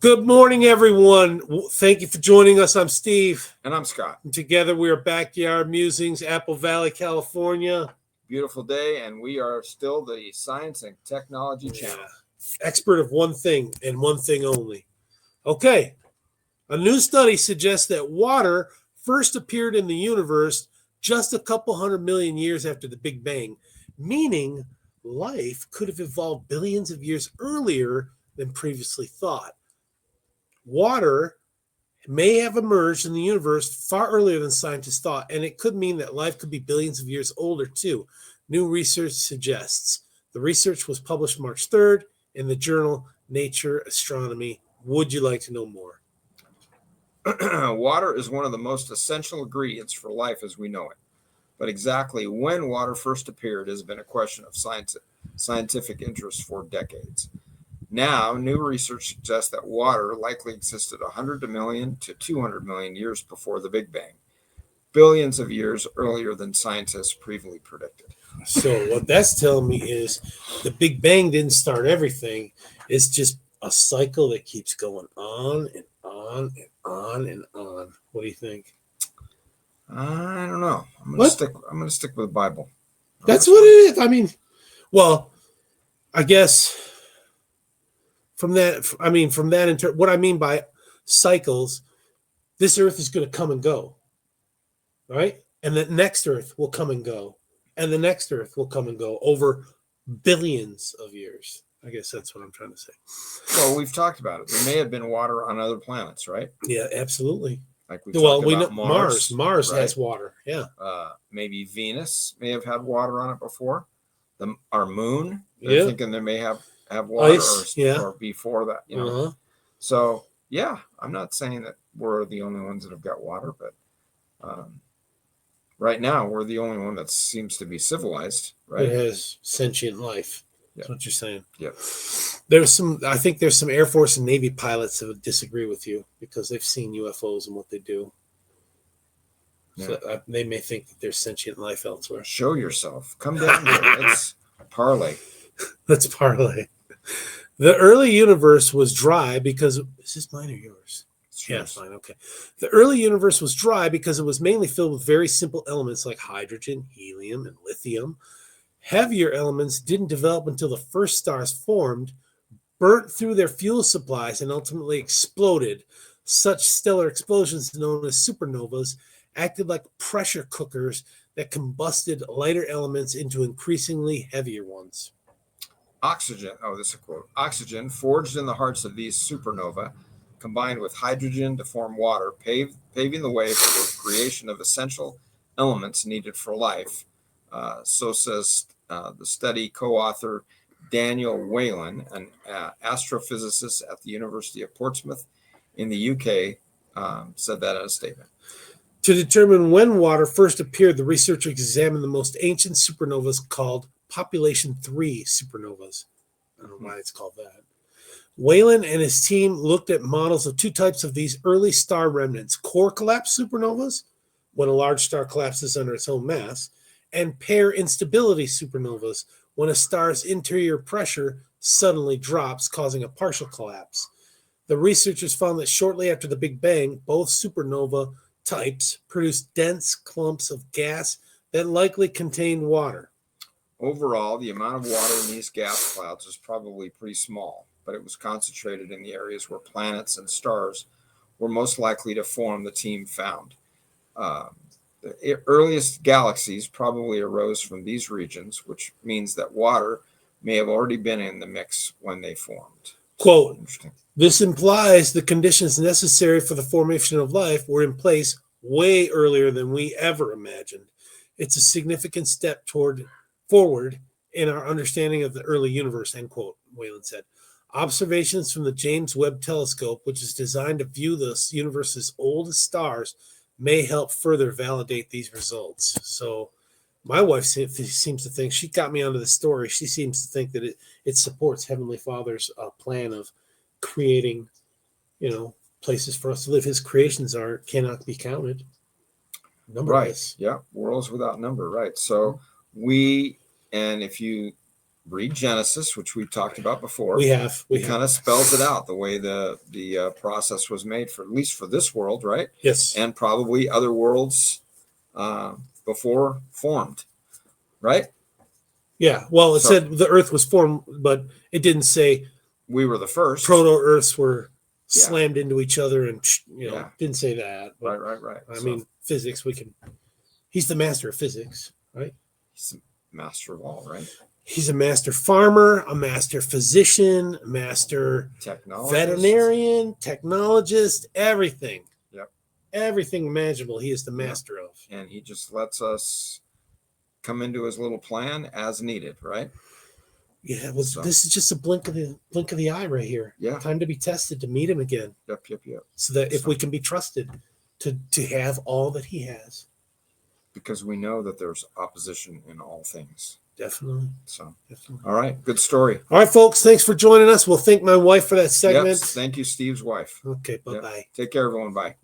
Good morning, everyone. Thank you for joining us. I'm Steve. And I'm Scott. And together we are Backyard Musings, Apple Valley, California. Beautiful day, and we are still the Science and Technology Channel. Expert of one thing and one thing only. Okay. A new study suggests that water first appeared in the universe just a couple 100 million years after the Big Bang, meaning life could have evolved billions of years earlier than previously thought. Water may have emerged in the universe far earlier than scientists thought, and it could mean that life could be billions of years older too. New research suggests. The research was published March 3rd in the journal Nature Astronomy. Would you like to know more? Water is one of the most essential ingredients for life as we know it. But exactly when water first appeared has been a question of scientific interest for decades. Now, new research suggests that water likely existed 100 million to 200 million years before the Big Bang, billions of years earlier than scientists previously predicted. So what that's telling me is the Big Bang didn't start everything. It's just a cycle that keeps going on and on and on and on. What do you think? I don't know. I'm gonna stick with the Bible. That's what it is. I mean, well, I guess from that, what I mean by cycles, this Earth is going to come and go, right? And the next Earth will come and go, and the next Earth will come and go over billions of years. I guess that's what I'm trying to say. Well, we've talked about it. There may have been water on other planets, right? Yeah, absolutely. Like we talked about Mars. Mars right? has water. Yeah. Maybe Venus may have had water on it before. Our moon. They're thinking they may have water or before that. You know. Uh-huh. So yeah, I'm not saying that we're the only ones that have got water, but right now we're the only one that seems to be civilized. Right. It has sentient life. That's what you're saying. Yep. I think there's some Air Force and Navy pilots that would disagree with you because they've seen UFOs and what they do. Yeah. So they may think that there's sentient life elsewhere. Show yourself. Come down here. Let's parlay. Let's parlay. The early universe was dry because... Is this mine or yours? Yeah, it's fine. Okay. The early universe was dry because it was mainly filled with very simple elements like hydrogen, helium, and lithium. Heavier elements didn't develop until the first stars formed, burnt through their fuel supplies, and ultimately exploded. Such stellar explosions, known as supernovas, acted like pressure cookers that combusted lighter elements into increasingly heavier ones. Oxygen, this is a quote. Oxygen, forged in the hearts of these supernova, combined with hydrogen to form water, paving the way for the creation of essential elements needed for life. So says the study co-author Daniel Whalen, an astrophysicist at the University of Portsmouth in the UK, said that in a statement. To determine when water first appeared, the researchers examined the most ancient supernovas called Population 3 supernovas. I don't know why it's called that. Whalen and his team looked at models of two types of these early star remnants: core collapse supernovas, when a large star collapses under its own mass, and pair instability supernovas, when a star's interior pressure suddenly drops, causing a partial collapse. The researchers found that shortly after the Big Bang, both supernova types produced dense clumps of gas that likely contained water. Overall, the amount of water in these gas clouds was probably pretty small, but it was concentrated in the areas where planets and stars were most likely to form, the team found. The earliest galaxies probably arose from these regions, which means that water may have already been in the mix when they formed. Quote, this implies the conditions necessary for the formation of life were in place way earlier than we ever imagined. It's a significant step forward in our understanding of the early universe, end quote, Whalen said. Observations from the James Webb Telescope, which is designed to view the universe's oldest stars, may help further validate these results. So my wife seems to think, she got me onto the story, she seems to think that it supports Heavenly Father's plan of creating, places for us to live. His creations cannot be counted. Numberless. Right. Yeah. Worlds without number. Right. So if you read Genesis, which we've talked about before. We have. It kind of spells it out, the way the process was made, for at least for this world, right? Yes. And probably other worlds before formed, right? Yeah. Well, it So- said the Earth was formed, but it didn't say We were the first. proto-Earths were Yeah. slammed into each other, and Yeah. didn't say that. But, Right. I So, mean, physics. He's the master of physics, right? he's the master of all, right? He's a master farmer, a master physician, a master Technologist. veterinarian, technologist, everything. Yep. Everything imaginable, he is the master of. And he just lets us come into his little plan as needed, right? Yeah, well, So- this is just a blink of the eye right here. Yeah. Time to be tested, to meet him again, Yep. so that if So- we can be trusted to have all that he has. Because we know that there's opposition in all things. Definitely. So, Definitely. all right. Good story. All right, folks. Thanks for joining us. We'll thank my wife for that segment. Yep. Thank you, Steve's wife. Okay. Bye-bye. Take care, everyone. Bye.